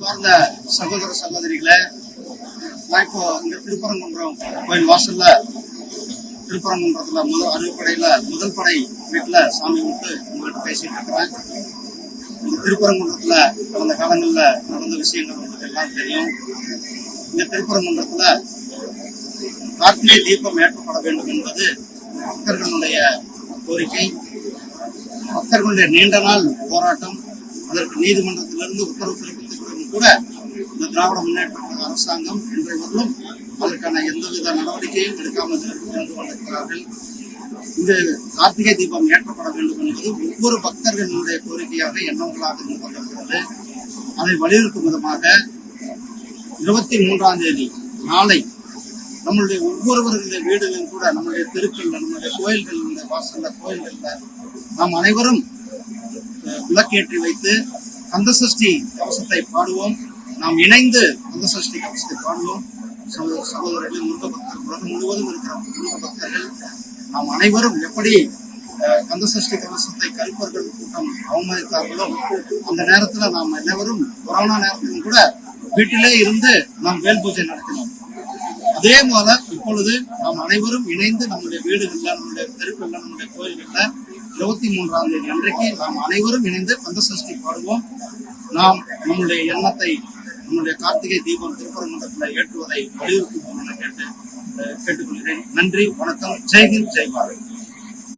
சார்ந்த சகோதர சகோதரிகளை, நான் இப்போ இங்க திருப்பரங்குன்றம் கோயில் வாசல்ல திருப்பரங்குன்றத்துல அறுபடையில முதல் படை வீட்டுல சாமி விட்டு உங்கள்கிட்ட பேசிட்டு இருக்கிறேன். இந்த திருப்பரங்குன்றத்துல கடந்த காலங்கள்ல நடந்த விஷயங்கள் உங்களுக்கு எல்லாம் தெரியும். இந்த திருப்பரங்குன்றத்துல கார்த்திகை தீபம் ஏற்றப்பட வேண்டும் என்பது பக்தர்களுடைய கோரிக்கை. பக்தர்களுடைய நீண்ட நாள் போராட்டம். அதற்கு நீதிமன்றத்திலிருந்து உத்தரவு பிறப்பித்தவுடன் கூட இந்த திராவிட முன்னேற்ற கழக அரசாங்கம் இன்றைய வரலும் அதற்கான எந்தவித நடவடிக்கையும் எடுக்காமல் இருந்து கொண்டிருக்கிறார்கள். இந்த கார்த்திகை தீபம் ஏற்றப்பட வேண்டும் என்பது ஒவ்வொரு பக்தர்களுடைய கோரிக்கையாக எண்ணங்களாக இருந்து கொண்டிருக்கிறது. அதை வலியுறுத்தும் விதமாக 23ஆம் தேதி நாளை நம்மளுடைய ஒவ்வொருவர்களுடைய வீடுகளிலும் கூட, நம்முடைய தெருக்கள்ல, நம்முடைய கோயில்களுடைய வாசல்ல, கோயில்கள்ல நாம் அனைவரும் விளக்கேற்றி வைத்து கந்தசஷ்டி கவசத்தை பாடுவோம். நாம் இணைந்து கந்தசஷ்டி கவசத்தை பாடுவோம். சகோதரர்கள், முருக பக்தர்கள், உலகம் முழுவதும் இருக்கிற முருக பக்தர்கள் நாம் அனைவரும் எப்படி கந்தசஷ்டி கவசத்தை கருப்பர்கள் கூட்டம் அவமதித்தார்களோ, அந்த நேரத்துல நாம் அனைவரும் கொரோனா நேரத்திலும் கூட வீட்டிலே இருந்து நாம் வேல் பூஜை நடத்தினோம். அதே போல இப்பொழுது நாம் அனைவரும் இணைந்து நம்முடைய வீடுகள்ல, நம்முடைய தெருக்கள்ல, நம்முடைய கோயில்கள்ல 23ஆம் தேதி அன்றைக்கு நாம் அனைவரும் இணைந்து கந்தசஷ்டி பாடுவோம். நாம் நம்முடைய எண்ணத்தை, நம்முடைய கார்த்திகை தீபம் திருப்பரங்குன்றத்தில் ஏற்றுவதை வலியுறுத்துவோம் என கேட்டுக்கொள்கிறேன். நன்றி, வணக்கம். ஜெய்ஹிந்த், ஜெய் பாரத்.